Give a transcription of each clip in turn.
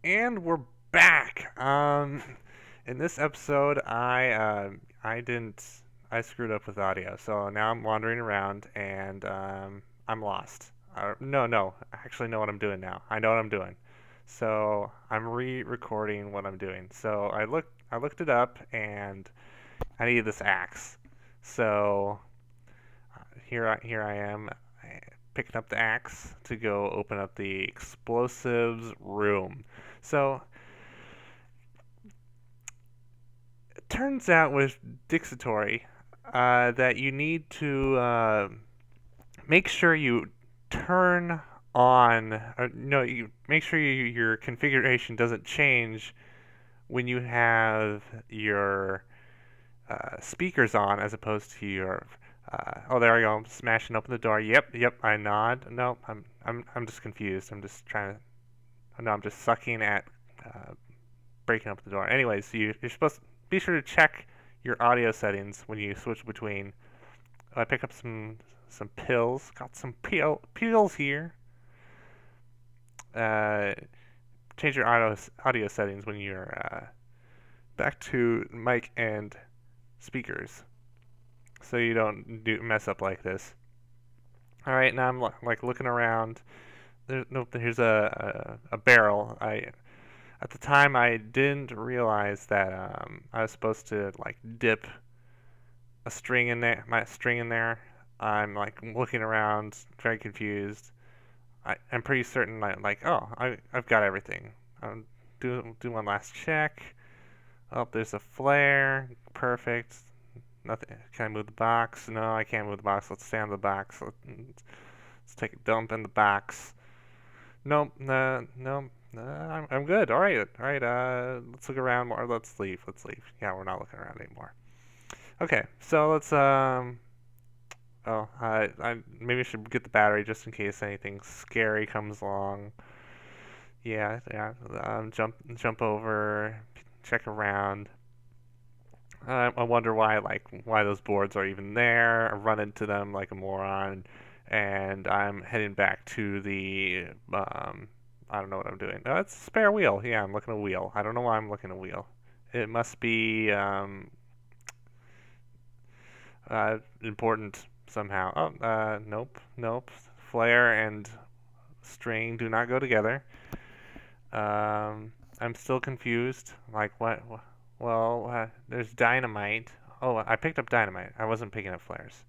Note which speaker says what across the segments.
Speaker 1: And we're back. In this episode, I screwed up with audio, so now I'm wandering around and I'm lost. No, I actually know what I'm doing now. I know what I'm doing. So I'm re-recording what I'm doing. So I looked it up and I needed this axe. So here I am picking up the axe to go open up the explosives room. So it turns out with Dixitory that you need to make sure you turn on, or no, you make sure your configuration doesn't change when you have your speakers on as opposed to your. Oh, there we go. I'm smashing open the door. Yep. I nod. No, I'm just confused. I'm just trying to. No, I'm just sucking at breaking up the door. Anyways, you're supposed to be sure to check your audio settings when you switch between. I pick up some pills. Got some pills here. Uh, Change your audio settings when you're back to mic and speakers, so you don't mess up like this. All right, now I'm like looking around. Here's a barrel. At the time I didn't realize that I was supposed to like dip a string in there, my string in there. I'm like looking around, very confused. I'm pretty certain I've got everything. Do one last check. Oh, there's a flare. Perfect. Nothing. Can I move the box? No, I can't move the box. Let's stay on the box. Let's take a dump in the box. Nope. No. I'm good. All right. Let's look around more. Let's leave. Yeah, we're not looking around anymore. Okay, so let's Oh, I maybe I should get the battery just in case anything scary comes along. Yeah. Jump over, check around. I wonder why those boards are even there. I run into them like a moron, and I'm heading back to the I don't know what I'm doing. Oh, it's a spare wheel. Yeah, I'm looking at a wheel. I don't know why I'm looking at a wheel. It must be important somehow. Oh, nope. Flare and string do not go together. I'm still confused. Like what? Well, there's dynamite. Oh, I picked up dynamite. I wasn't picking up flares.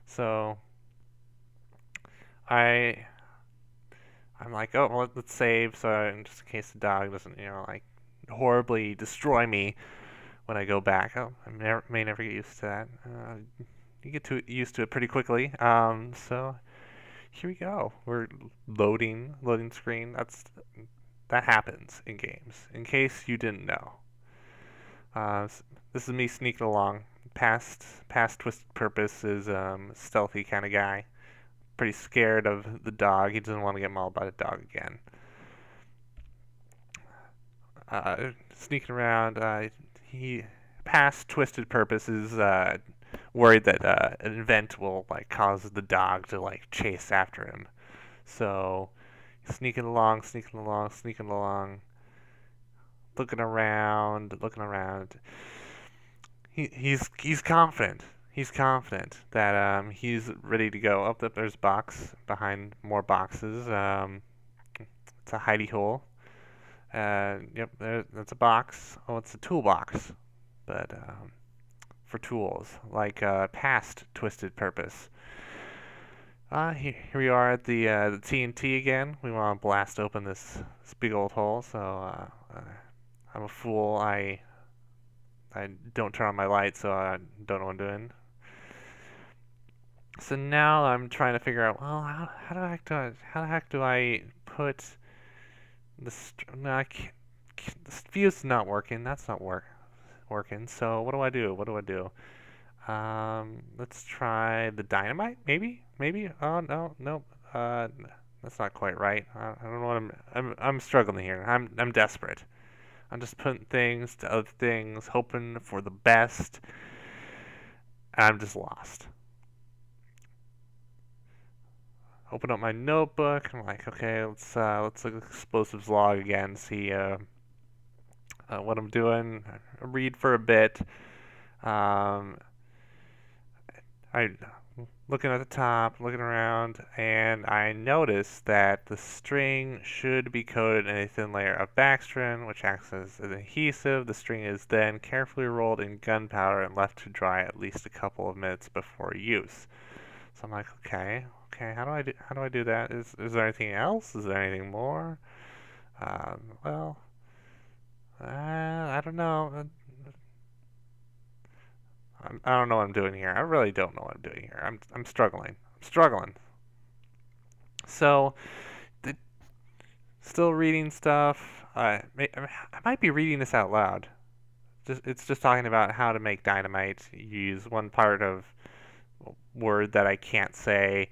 Speaker 1: So I I'm like, oh, well, let's save, so just in case the dog doesn't, like horribly destroy me when I go back. Oh, may never get used to that. You get used to it pretty quickly. So here we go. We're loading screen. That happens in games. In case you didn't know, this is me sneaking along. Past Twisted Purpose is stealthy kind of guy. Pretty scared of the dog. He doesn't want to get mauled by the dog again. Sneaking around. He Past Twisted Purpose is worried that an event will like cause the dog to like chase after him. So sneaking along, looking around. He's confident. He's confident that he's ready to go. Up there's a box behind more boxes. It's a hidey hole. Yep, that's a box. Oh, it's a toolbox, but for tools like past Twisted Purpose. Here we are at the TNT again. We want to blast open this big old hole. So I'm a fool. I don't turn on my light, so I don't know what I'm doing. So now I'm trying to figure out, well, how the heck do I put this? No, I can't. This fuse is not working. That's not working. So what do I do? Let's try the dynamite. Maybe. Oh no, nope. That's not quite right. I don't know what I'm struggling here. I'm desperate. I'm just putting things to other things, hoping for the best. I'm just lost. open up my notebook. I'm like, okay, let's look at explosives log again, see what I'm doing. I read for a bit. Um, I looking at the top, looking around, and I noticed that the string should be coated in a thin layer of backstring, which acts as an adhesive. The string is then carefully rolled in gunpowder and left to dry at least a couple of minutes before use. So I'm like, okay, how do I do that? Is there anything else? Is there anything more? Well, I don't know. I don't know what I'm doing here. I really don't know what I'm doing here. I'm struggling. I'm struggling. So, the, still reading stuff. I might be reading this out loud. It's just talking about how to make dynamite. Use one part of word that I can't say,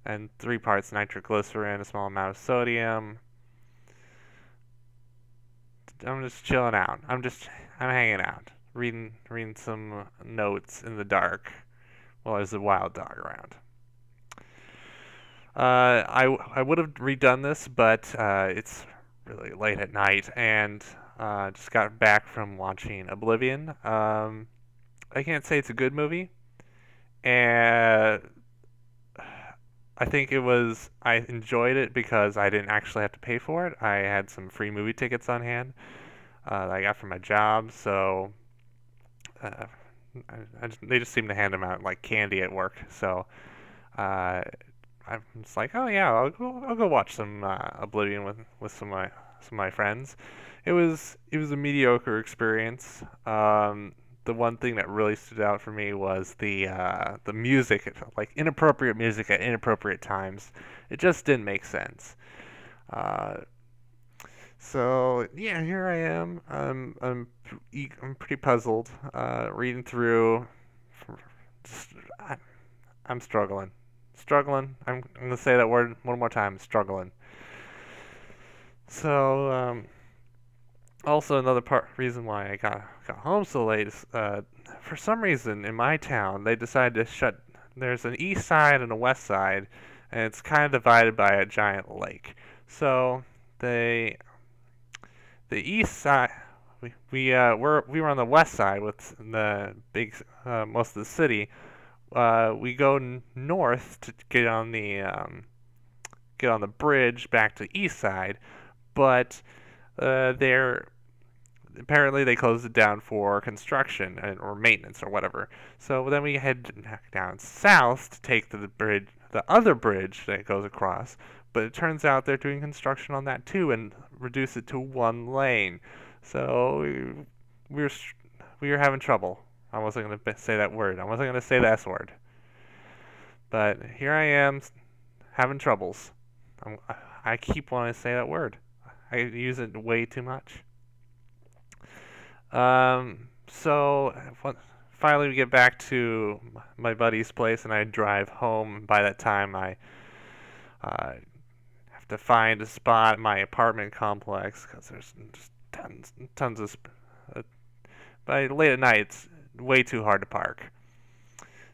Speaker 1: and 3 parts nitroglycerin, a small amount of sodium. I'm just chilling out. I'm hanging out, reading some notes in the dark while there's a wild dog around. I would have redone this, but it's really late at night, and just got back from watching Oblivion. I can't say it's a good movie, and I think I enjoyed it because I didn't actually have to pay for it. I had some free movie tickets on hand that I got from my job, so uh, they just seem to hand them out like candy at work. So I'm just like, oh yeah, I'll go watch some Oblivion with some of my friends. It was a mediocre experience. The one thing that really stood out for me was the music, like inappropriate music at inappropriate times. It just didn't make sense. Uh, so yeah, here I am. I'm pretty puzzled. Reading through. Just, I, I'm struggling. Struggling. I'm gonna say that word one more time. Struggling. So also another reason why I got home so late is for some reason in my town they decided to shut. There's an east side and a west side, and it's kind of divided by a giant lake. So they the east side. We were on the west side with the big most of the city. We go north to get on the bridge back to the east side, but there apparently they closed it down for construction or maintenance or whatever. So then we head down south to take the bridge, the other bridge that goes across. But it turns out they're doing construction on that too and reduce it to one lane. So we were we were having trouble. I wasn't going to say that word. I wasn't going to say the S word. But here I am having troubles. I keep wanting to say that word. I use it way too much. So finally we get back to my buddy's place and I drive home. By that time I have to find a spot in my apartment complex because there's just tons of. By late at night, it's way too hard to park.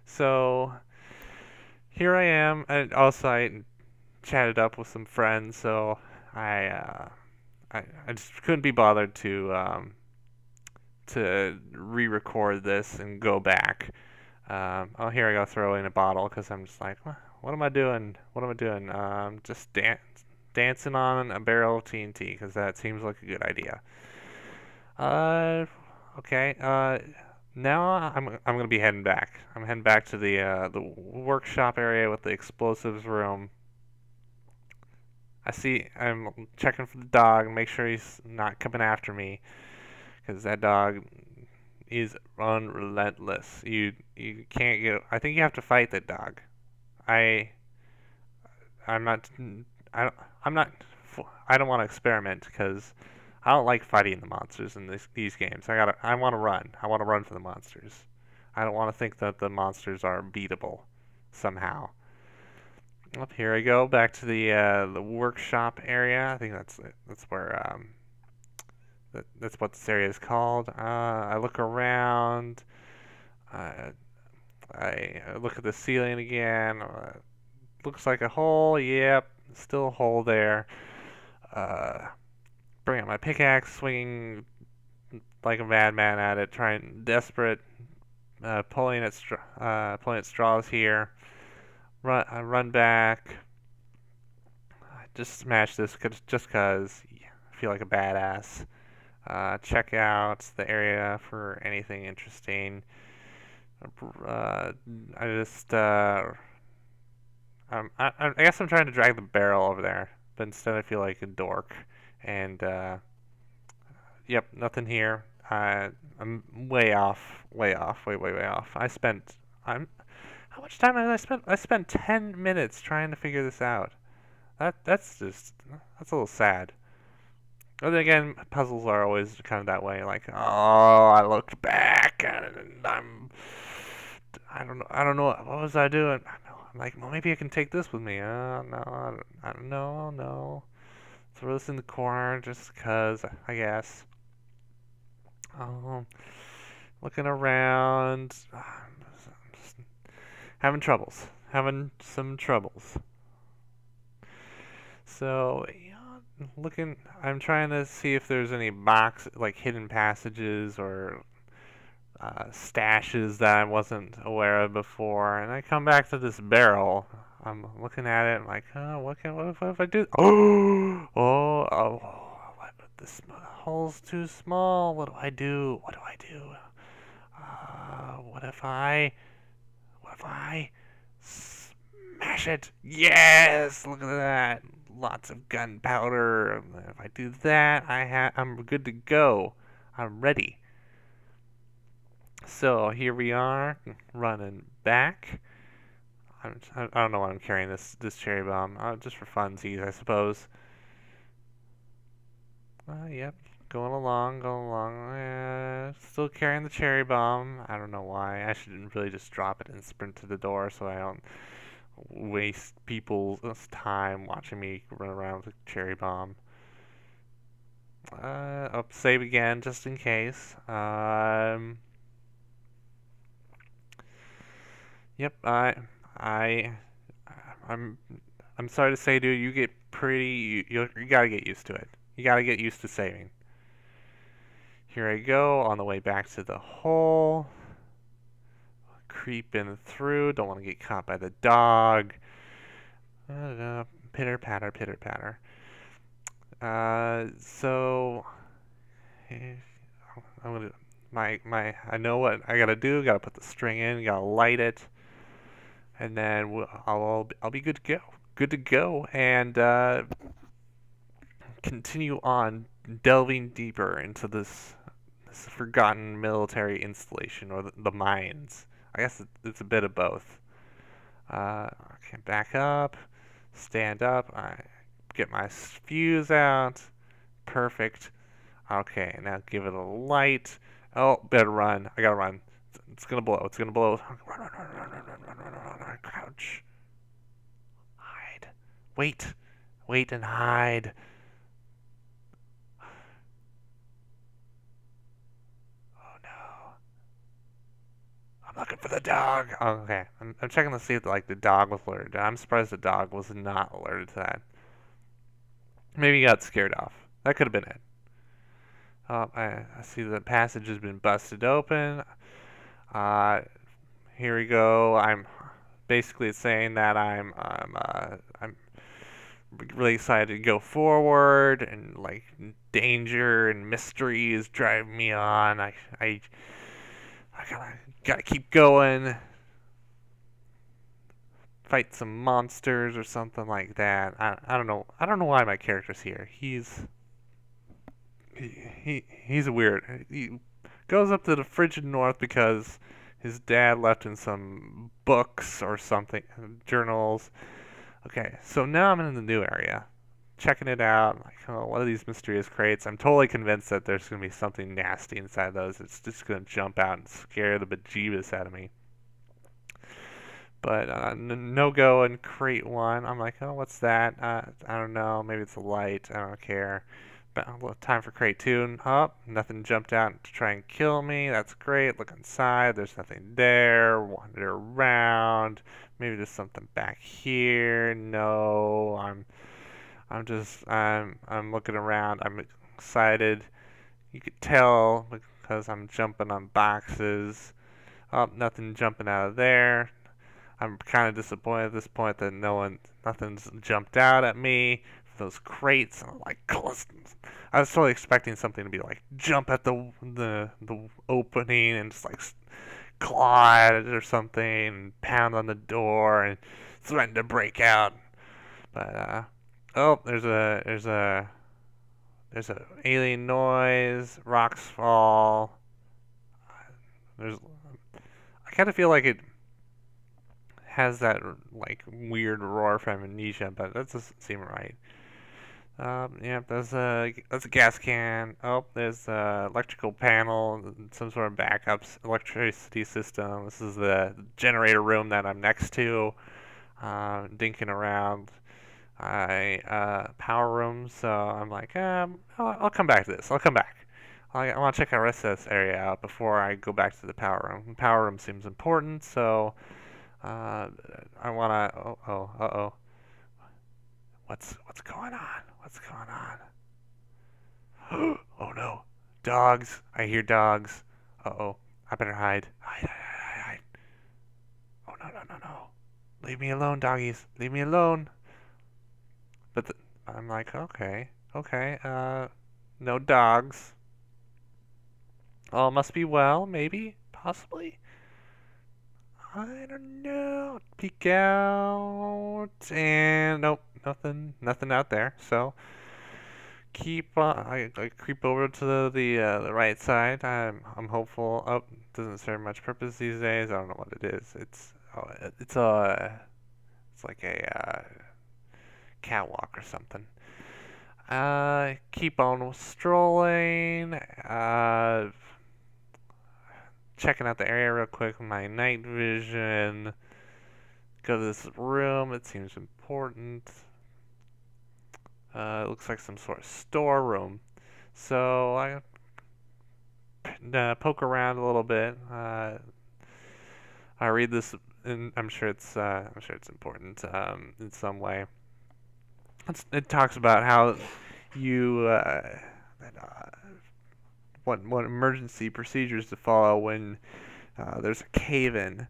Speaker 1: So here I am. And also, I chatted up with some friends, so I just couldn't be bothered to re-record this and go back. Oh, here I go throwing a bottle because I'm just like, what am I doing? What am I doing? Just dancing on a barrel of TNT because that seems like a good idea. Okay. Now I'm gonna be heading back. I'm heading back to the workshop area with the explosives room. I'm checking for the dog, make sure he's not coming after me, because that dog is unrelentless. You can't get. I think you have to fight that dog. I I'm not. I'm not. I don't want to experiment because I don't like fighting the monsters in these games. I want to run. I want to run for the monsters. I don't want to think that the monsters are beatable somehow. Up here I go back to the workshop area. I think that's where that's what this area is called. I look around. I look at the ceiling again. looks like a hole. Yep, still a hole there. Uh, bring out my pickaxe, swinging like a madman at it, trying desperate, pulling at straws here. Run back. Just smash this just cause I feel like a badass. Check out the area for anything interesting. Uh, I just I guess I'm trying to drag the barrel over there, but instead I feel like a dork. And yep, nothing here. I'm way off, way off, way off. I'm how much time did I spend? I spent 10 minutes trying to figure this out. That's a little sad. But then again, puzzles are always kind of that way. Like, oh, I looked back and I don't know, what was I doing? I'm like, well, maybe I can take this with me. No, I don't know, no. Throw this in the corner just 'cause, I guess. Um, looking around, just having some troubles. So, yeah, I'm trying to see if there's any like hidden passages or stashes that I wasn't aware of before, and I come back to this barrel. I'm looking at it, I'm like, oh, what if I do? What, this hole's too small. What do I do? What do I do? What if I smash it? Yes, look at that. Lots of gunpowder. If I do that, I'm good to go. I'm ready. So here we are, running back. I don't know why I'm carrying this cherry bomb. Just for funsies, I suppose. Yep, going along. Still carrying the cherry bomb. I don't know why. I should really just drop it and sprint to the door so I don't waste people's time watching me run around with a cherry bomb. Save again just in case. Yep, I, I'm, I'm sorry to say, dude, you get you gotta get used to it. You gotta get used to saving. Here I go, on the way back to the hole. Creeping through, don't want to get caught by the dog. Pitter patter, pitter patter. So, I'm gonna, I know what I gotta do. Gotta put the string in, gotta light it. And then I'll be good to go. Good to go, and continue on delving deeper into this forgotten military installation or the mines. I guess it's a bit of both. Okay, back up, stand up. I get my fuse out. Perfect. Okay, now give it a light. Oh, better run. I gotta run. It's gonna blow. It's gonna blow. Run. Crouch. Hide. Wait. Wait and hide. Oh no. I'm looking for the dog. Oh, okay. I'm checking to see if the dog was alerted. I'm surprised the dog was not alerted to that. Maybe he got scared off. That could have been it. I see the passage has been busted open. Here we go. I'm basically saying that I'm really excited to go forward, and like danger and mystery is driving me on. I gotta keep going. Fight some monsters or something like that. I don't know. I don't know why my character's here. He's weird. He goes up to the frigid north because his dad left him some books or something, journals. Okay, so now I'm in the new area, checking it out. Like, oh, what are these mysterious crates? I'm totally convinced that there's gonna be something nasty inside those. It's just gonna jump out and scare the bejeebus out of me. But no go in crate one. I'm like, oh, what's that? I don't know. Maybe it's a light. I don't care. time for crate 2. Oh, nothing jumped out to try and kill me. That's great. Look inside. There's nothing there. Wander around. Maybe there's something back here. No, I'm looking around. I'm excited. You could tell because I'm jumping on boxes. Oh, nothing jumping out of there. I'm kind of disappointed at this point that nothing's jumped out at me. Those crates, and I'm like, I was totally expecting something to be like jump at the opening and just like claw at it or something, and pound on the door and threaten to break out. But oh, there's a alien noise, rocks fall. I kind of feel like it has that like weird roar from Amnesia, but that doesn't seem right. Yeah, that's a gas can. Oh, there's a electrical panel, some sort of backup electricity system. This is the generator room that I'm next to. Dinking around. Power room. So I'm like, I'll come back to this. I'll come back. I want to check the rest of this area out before I go back to the power room. The power room seems important, so I wanna. Uh-oh. What's going on? What's going on? Oh no, dogs! I hear dogs. Uh-oh, I better hide. Hide. Oh no. Leave me alone, doggies. Leave me alone. But I'm like, okay. No dogs. All must be well, maybe, possibly. I don't know. Peek out, and nope, nothing out there. So keep I creep over to the right side. I'm hopeful. Oh, doesn't serve much purpose these days. I don't know what it is. It's like a catwalk or something. Keep on strolling. Checking out the area real quick with my night vision. Go to this room. It seems important. It looks like some sort of storeroom. So I poke around a little bit. I read this, and I'm sure it's important in some way. It talks about how you what emergency procedures to follow when there's a cave-in.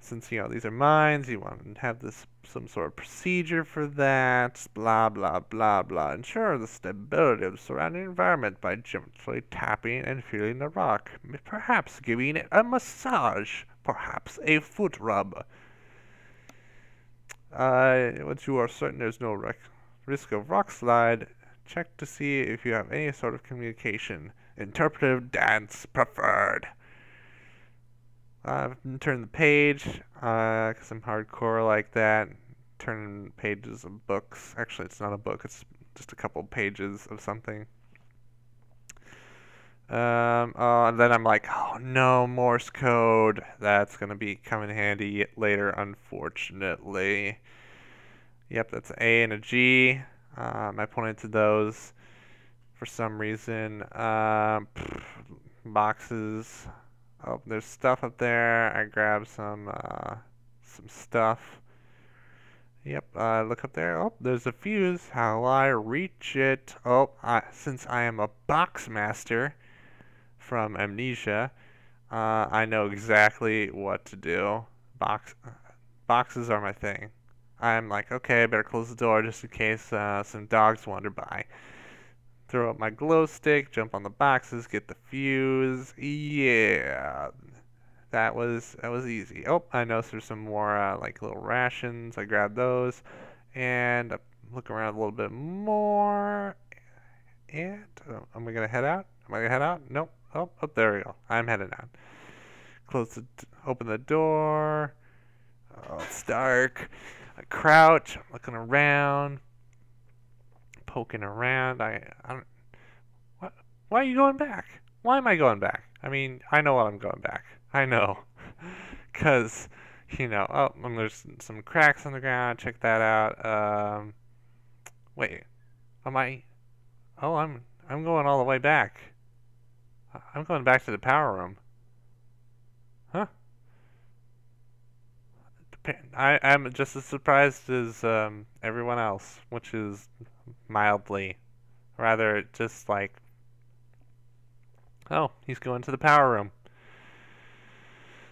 Speaker 1: Since these are mines, you want to have some sort of procedure for that. Blah blah blah blah. Ensure the stability of the surrounding environment by gently tapping and feeling the rock. Perhaps giving it a massage. Perhaps a foot rub. Once you are certain there's no risk of rock slide, check to see if you have any sort of communication. Interpretive dance preferred. Turn the page, because I'm hardcore like that. Turn pages of books. Actually, it's not a book, it's just a couple pages of something. And then I'm like, oh no, Morse code. That's gonna be coming handy later, unfortunately. Yep, that's an A and a G. I pointed to those for some reason. Boxes. Oh, there's stuff up there. I grabbed some stuff. Yep, look up there. Oh, there's a fuse. How will I reach it? Oh, since I am a box master from Amnesia, I know exactly what to do. Boxes are my thing. I'm like, okay, I better close the door just in case some dogs wander by. Throw up my glow stick, jump on the boxes, get the fuse. Yeah, that was easy. Oh, I noticed there's some more like little rations. I grabbed those, and look around a little bit more. And am I gonna head out? Am I gonna head out? Nope. Oh, there we go. I'm heading out. Open the door. Oh, it's dark. I crouch. I'm looking around. Poking around. I don't. What? Why are you going back? Why am I going back? I mean, I know what I'm going back. I know, cause oh, and there's some cracks on the ground. Check that out. Wait, am I? Oh, I'm going all the way back. I'm going back to the power room. Huh? I'm just as surprised as everyone else, which is mildly. Rather, just like, oh, he's going to the power room.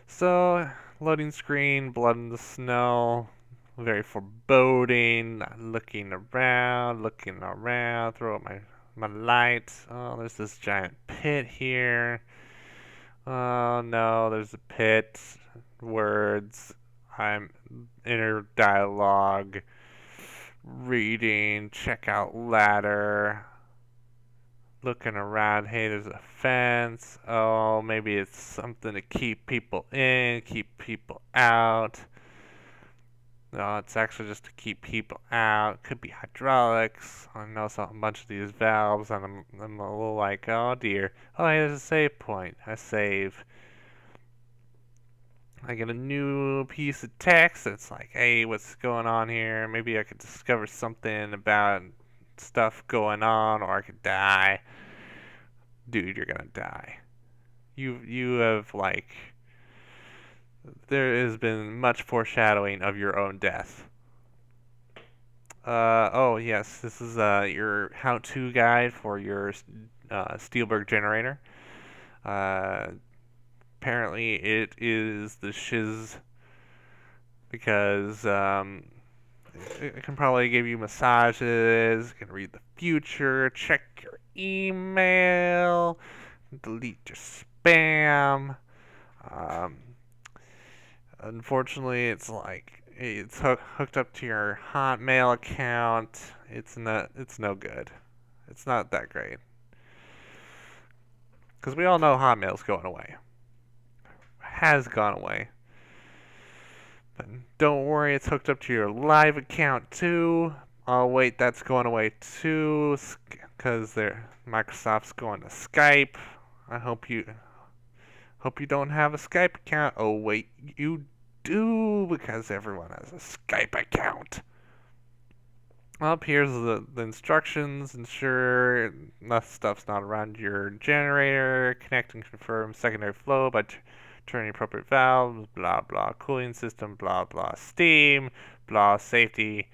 Speaker 1: So, loading screen, blood in the snow, very foreboding, looking around, throw up my light. Oh, there's this giant pit here. Oh no, there's a pit. Words. I'm inner dialogue. Reading. Check out ladder. Looking around. Hey, there's a fence. Oh, maybe it's something to keep people in, keep people out. No, it's actually just to keep people out. Could be hydraulics. I know a bunch of these valves, and I'm a little like, oh dear. Oh, hey, there's a save point. I save. I get a new piece of text that's like, hey, what's going on here? Maybe I could discover something about stuff going on, or I could die. Dude, you're gonna die. You have like, there has been much foreshadowing of your own death. Oh yes, this is your how-to guide for your Steelberg generator. Uh, Apparently it is the shiz because it can probably give you massages, can read the future, check your email, delete your spam. Um, Unfortunately, it's like it's hooked up to your Hotmail account. It's no good. It's not that great. Because we all know Hotmail's going away. Has gone away. But don't worry, it's hooked up to your live account too. Oh wait, that's going away too, because Microsoft's going to Skype. I hope you don't have a Skype account. Oh wait, you do, because everyone has a Skype account. Up here's the instructions. Ensure enough stuff's not around your generator. Connect and confirm secondary flow by turning appropriate valves. Blah blah. Cooling system. Blah blah. Steam. Blah safety.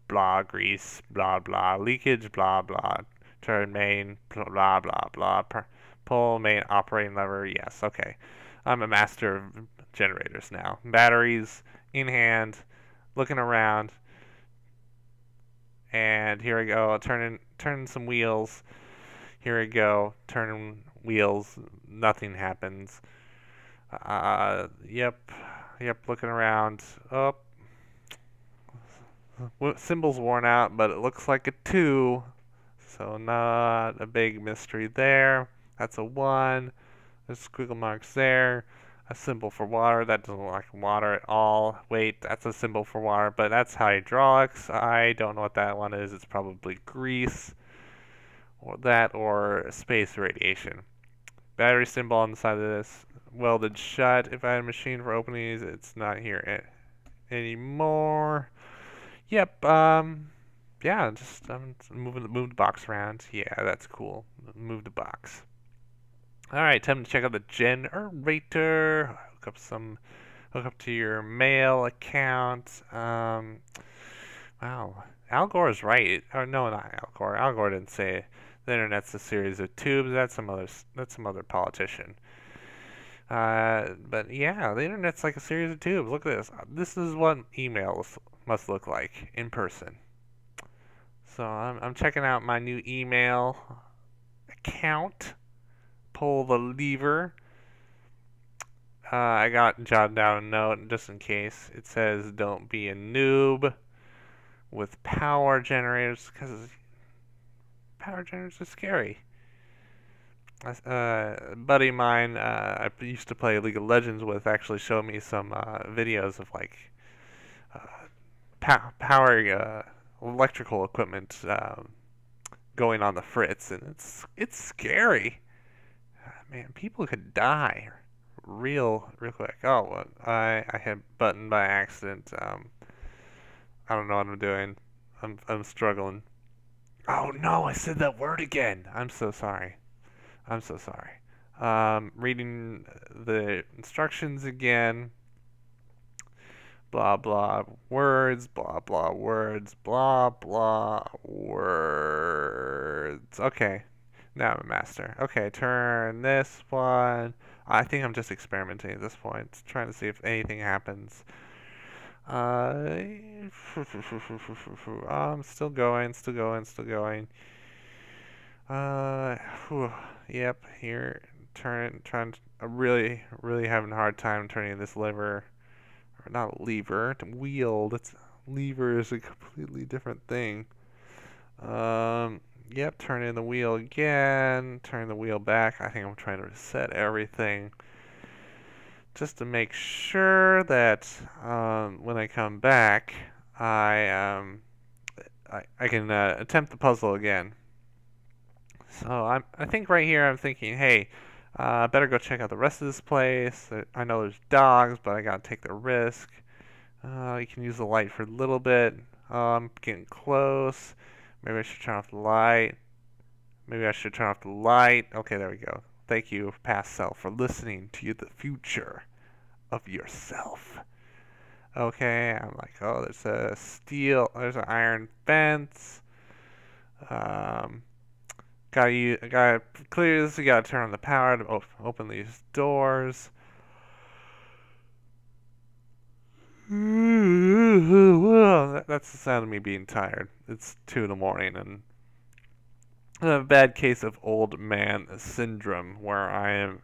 Speaker 1: Blah grease. Blah blah. Leakage. Blah blah. Turn main. Blah blah blah. Pull main operating lever. Yes. Okay. I'm a master of generators now. Batteries in hand. Looking around. And here we go, turn some wheels. Here we go, turning wheels, nothing happens. Yep, looking around. Oh, symbol's worn out, but it looks like a 2. So not a big mystery there. That's a 1. There's squiggle marks there. A symbol for water. That doesn't look like water at all. Wait, that's a symbol for water, but that's hydraulics. I don't know what that one is. It's probably grease, or that, or space radiation. Battery symbol on the side of this. Welded shut. If I had a machine for opening these, it's not here anymore. Yep. Yeah. Just move the box around. Yeah, that's cool. Move the box. Alright, time to check out the generator. Hook up to your mail account. Wow, Al Gore is right. Or no, not Al Gore. Al Gore didn't say it. The internet's a series of tubes. That's some other politician. But yeah, the internet's like a series of tubes. Look at this. This is what email must look like in person. So I'm checking out my new email account. Pull the lever. I got jotted down a note just in case. It says don't be a noob with power generators, because power generators are scary. A buddy of mine I used to play League of Legends with actually showed me some videos of like power electrical equipment going on the fritz, and it's scary. Man, people could die real quick. Oh, well, I hit button by accident. I don't know what I'm doing. I'm struggling. Oh no, I said that word again. I'm so sorry. I'm so sorry. Reading the instructions again. Blah blah words, blah blah words, blah blah words. Okay, now I'm a master. Okay, turn this one. I think I'm just experimenting at this point, trying to see if anything happens. Still going, still going, still going. Whew, yep, here, trying to, really having a hard time turning this lever. Or not a lever, to wheel. That's lever is a completely different thing. Yep, turning the wheel again, turn the wheel back. I think I'm trying to reset everything just to make sure that when I come back, I I can attempt the puzzle again. So I think right here I'm thinking, hey, better go check out the rest of this place. I know there's dogs, but I gotta take the risk. You can use the light for a little bit. I'm getting close. Maybe I should turn off the light. Maybe I should turn off the light. Okay, there we go. Thank you, past self, for listening to the future of yourself. Okay, I'm like, oh, there's an iron fence. Um, gotta clear this. You gotta turn on the power to open these doors. Well, that's the sound of me being tired. It's 2 in the morning, and a bad case of old man syndrome where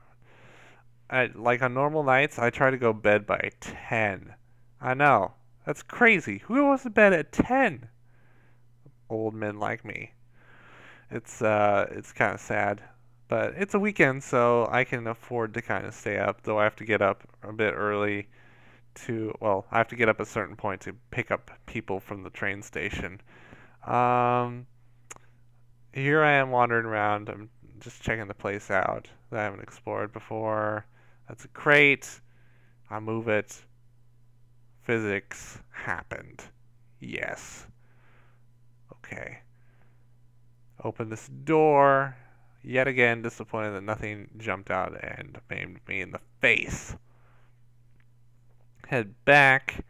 Speaker 1: like on normal nights, I try to go to bed by 10. I know, that's crazy. Who goes to bed at 10? Old men like me. It's kind of sad, but it's a weekend, so I can afford to kind of stay up. Though I have to get up a bit early I have to get up at a certain point to pick up people from the train station. Um, Here I am wandering around. I'm just checking the place out that I haven't explored before. That's a crate. I move it. Physics happened. Yes. Okay. Open this door. Yet again, disappointed that nothing jumped out and maimed me in the face. Head back.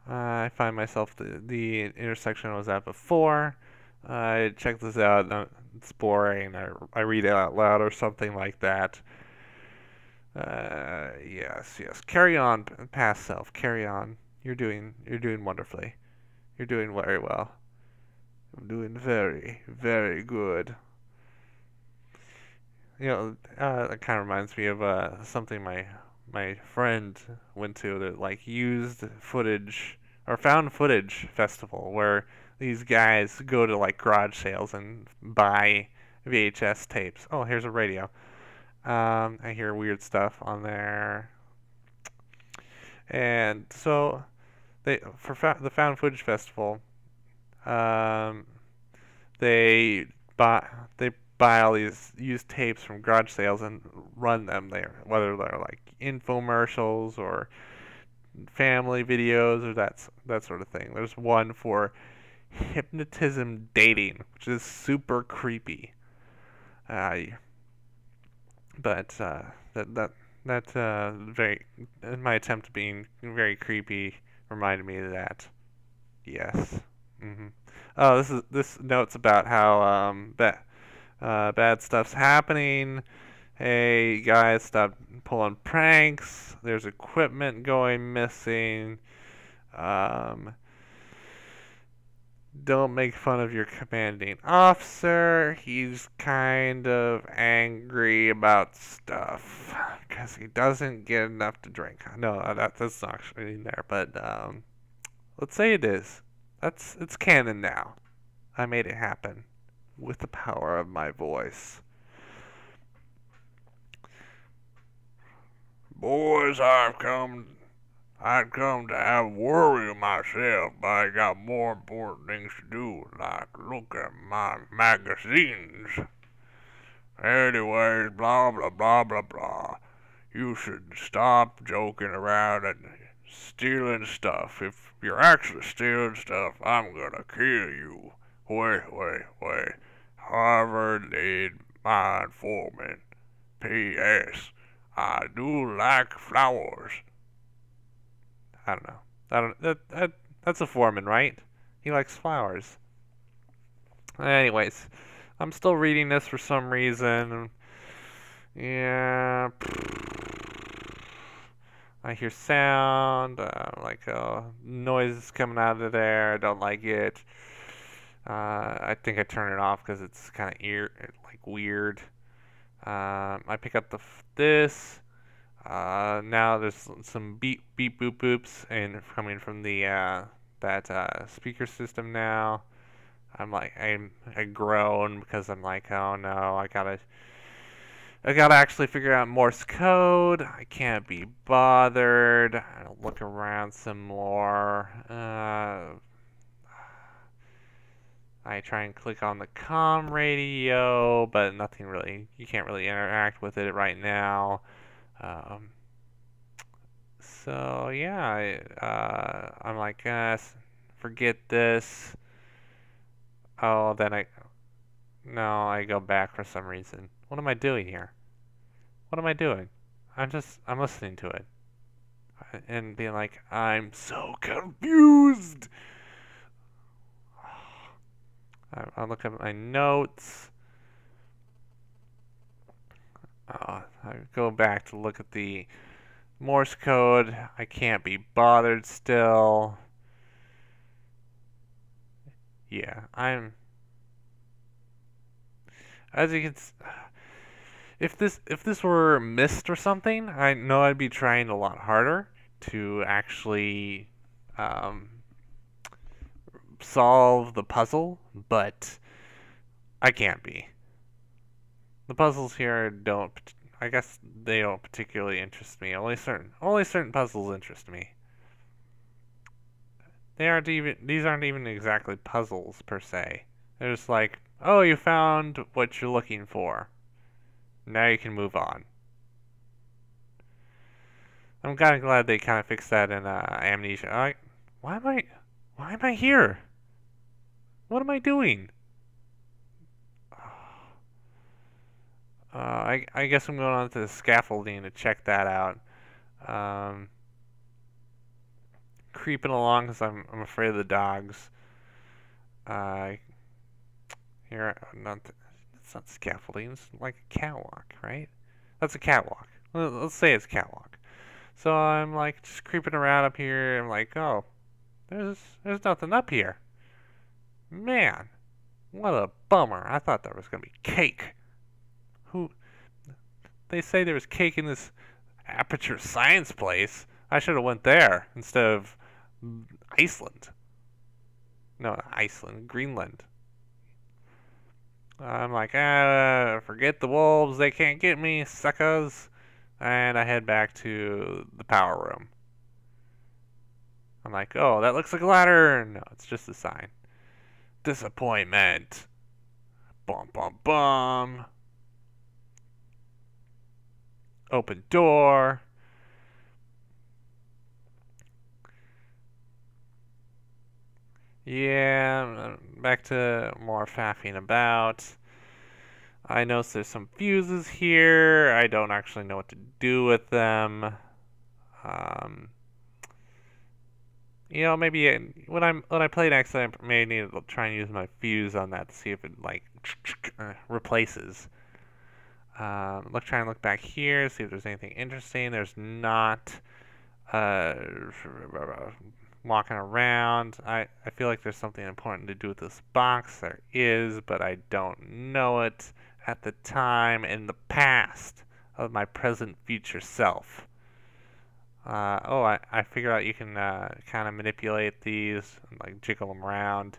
Speaker 1: I find myself the intersection I was at before. I check this out. It's boring. I read it out loud or something like that. Yes, yes. Carry on, past self. Carry on. You're doing wonderfully. You're doing very well. I'm doing very, very good. That kind of reminds me of something my friend went to, the like used footage or found footage festival where these guys go to like garage sales and buy VHS tapes. Oh, here's a radio. I hear weird stuff on there, and so the found footage festival, um, they buy they buy all these used tapes from garage sales and run them there, whether they're like infomercials or family videos or that sort of thing. There's one for hypnotism dating, which is super creepy. Uh, but very in my attempt at being very creepy reminded me of that. Yes. Oh, this note's about how bad stuff's happening. Hey guys, stop pulling pranks. There's equipment going missing. Don't make fun of your commanding officer. He's kind of angry about stuff because he doesn't get enough to drink. No, that's not actually in there, but let's say it is. It's canon now. I made it happen with the power of my voice. Boys, I've come to have worry myself, but I got more important things to do, like look at my magazines. Anyways, blah blah blah blah blah. You should stop joking around and stealing stuff. If you're actually stealing stuff, I'm gonna kill you. Wait. Harvard need my informant. P.S. I do like flowers. I don't know. That's a foreman, right? He likes flowers. Anyways, I'm still reading this for some reason. Yeah. I hear sound, like noises coming out of there. I don't like it. I think I turn it off because it's kind of like weird. I pick up this. Now there's some beep beep boop boops and coming from the that speaker system now. I groan because I'm like, oh no, I gotta actually figure out Morse code. I can't be bothered. I'll look around some more. I try and click on the comm radio, but nothing really. You can't really interact with it right now. So yeah, I'm like, forget this. Oh, no, I go back for some reason. What am I doing here? What am I doing? I'm listening to it and being like, I'm so confused. I look at my notes. I go back to look at the Morse code. I can't be bothered still. Yeah, as you can if this were Myst or something, I know I'd be trying a lot harder to actually solve the puzzle, but I can't be. The puzzles here I guess they don't particularly interest me. Only certain puzzles interest me. These aren't even exactly puzzles per se. They're just like, oh, you found what you're looking for. Now you can move on. I'm kind of glad they kind of fixed that in Amnesia. Why am I here? What am I doing? I guess I'm going on to the scaffolding to check that out. Creeping along because I'm afraid of the dogs. Here, it's not scaffolding. It's like a catwalk, right? That's a catwalk. Let's say it's catwalk. So I'm like just creeping around up here. I'm like, oh, there's nothing up here. Man, what a bummer. I thought there was gonna be cake. They say there was cake in this Aperture Science place. I should have went there instead of Iceland. No, Iceland, Greenland. I'm like, forget the wolves. They can't get me, suckers. And I head back to the power room. I'm like, oh, that looks like a ladder. No, it's just a sign. Disappointment. Bum, bum, bum. Open door. Yeah, back to more faffing about. I notice there's some fuses here. I don't actually know what to do with them. Maybe when I play next, I may need to try and use my fuse on that to see if it like replaces. Try and look back here, see if there's anything interesting. There's not. Walking around. I feel like there's something important to do with this box. There is, but I don't know it at the time in the past of my present future self. I figure out you can kind of manipulate these, and, like jiggle them around.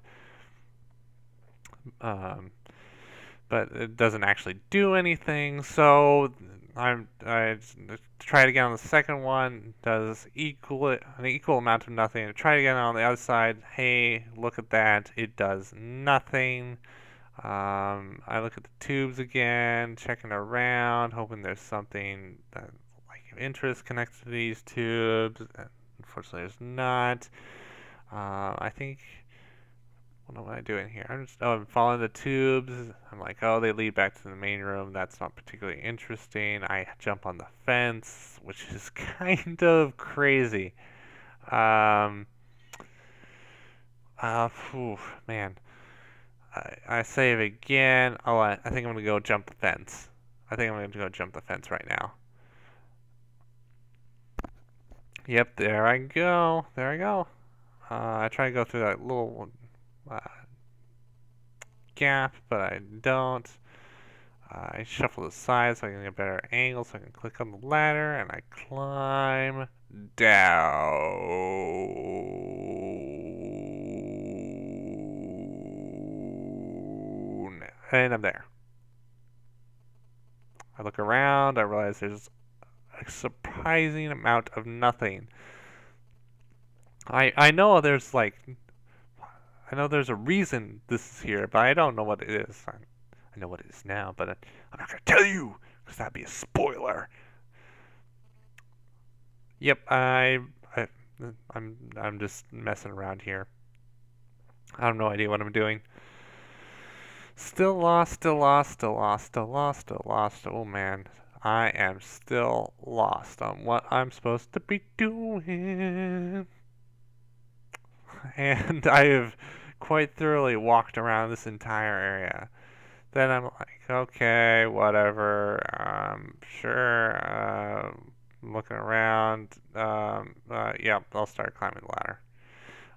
Speaker 1: But it doesn't actually do anything. So I try it again on the second one. Does an equal amount of nothing. Try it again on the other side. Hey, look at that. It does nothing. I look at the tubes again, checking around, hoping there's something that like of interest connected to these tubes. Unfortunately, there's not. I think, what am I doing here? I'm following the tubes. I'm like, oh, they lead back to the main room. That's not particularly interesting. I jump on the fence, which is kind of crazy. Um, Phew, man. I save again. Oh, I think I'm gonna go jump the fence. I think I'm gonna go jump the fence right now. Yep, there I go. There I go. I try to go through that little uh, gap, but I don't. I shuffle the side so I can get a better angle, so I can click on the ladder, and I climb down. And I'm there. I look around, I realize there's a surprising amount of nothing. I know there's like, I know there's a reason this is here, but I don't know what it is. I know what it is now, but I'm not gonna tell you because that'd be a spoiler. Yep, I'm just messing around here. I have no idea what I'm doing. Still lost, still lost, still lost, still lost, still lost. Oh man, I am still lost on what I'm supposed to be doing. And I have quite thoroughly walked around this entire area. Then I'm like, okay, whatever. Sure. Looking around. Yeah, I'll start climbing the ladder.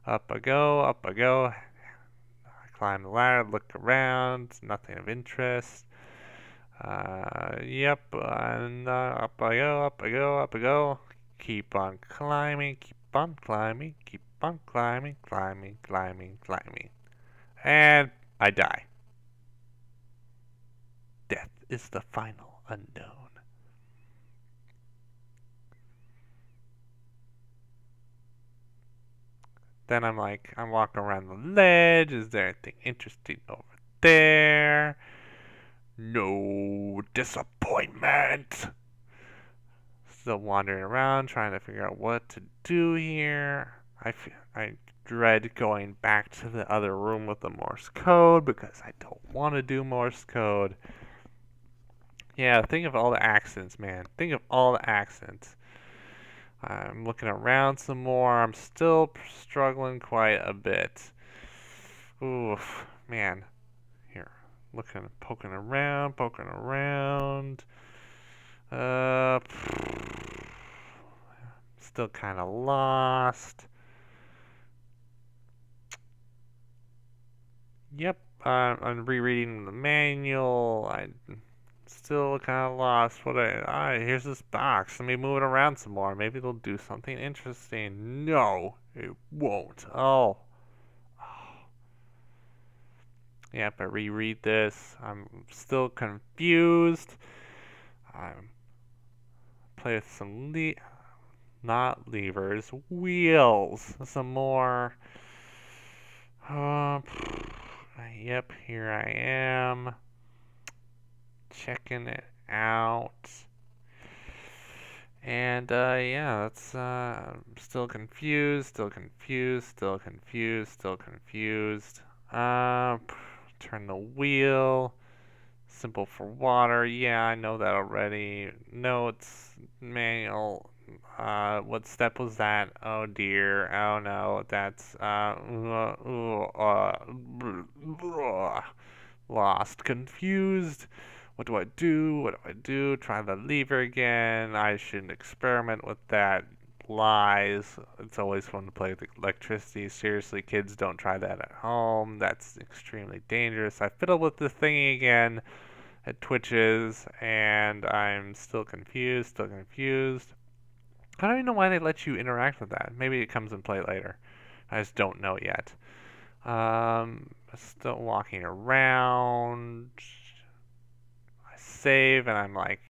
Speaker 1: Up I go, up I go. I climb the ladder, look around, nothing of interest. Yep, and up I go, up I go, up I go. Keep on climbing, keep on climbing, keep on climbing, climbing, climbing, climbing. And I die. Death is the final unknown. Then I'm like, I'm walking around the ledge. Is there anything interesting over there? No disappointment. Still wandering around, trying to figure out what to do here. I dread going back to the other room with the Morse code because I don't want to do Morse code. Yeah, think of all the accents, man. Think of all the accents. I'm looking around some more. I'm still struggling quite a bit. Oof, man. Here, looking, poking around, poking around. Uh, Still kind of lost. Yep, I'm rereading the manual. I'm still kind of lost. Here's this box. Let me move it around some more. Maybe it'll do something interesting. No, it won't. Oh. Yep, I reread this. I'm still confused. I'm play with some not levers, wheels. Some more. Uh, yep, here I am. Checking it out. And yeah, that's still confused, still confused, still confused, still confused. Turn the wheel. Simple for water. Yeah, I know that already. Notes, manual. What step was that? Oh dear. Oh no, that's lost, confused. What do I do? What do I do? Try the lever again. I shouldn't experiment with that. Lies. It's always fun to play with electricity. Seriously, kids, don't try that at home. That's extremely dangerous. I fiddle with the thing again. It twitches, and I'm still confused, still confused. I don't even know why they let you interact with that. Maybe it comes in play later. I just don't know yet. Still walking around. I save, and I'm like,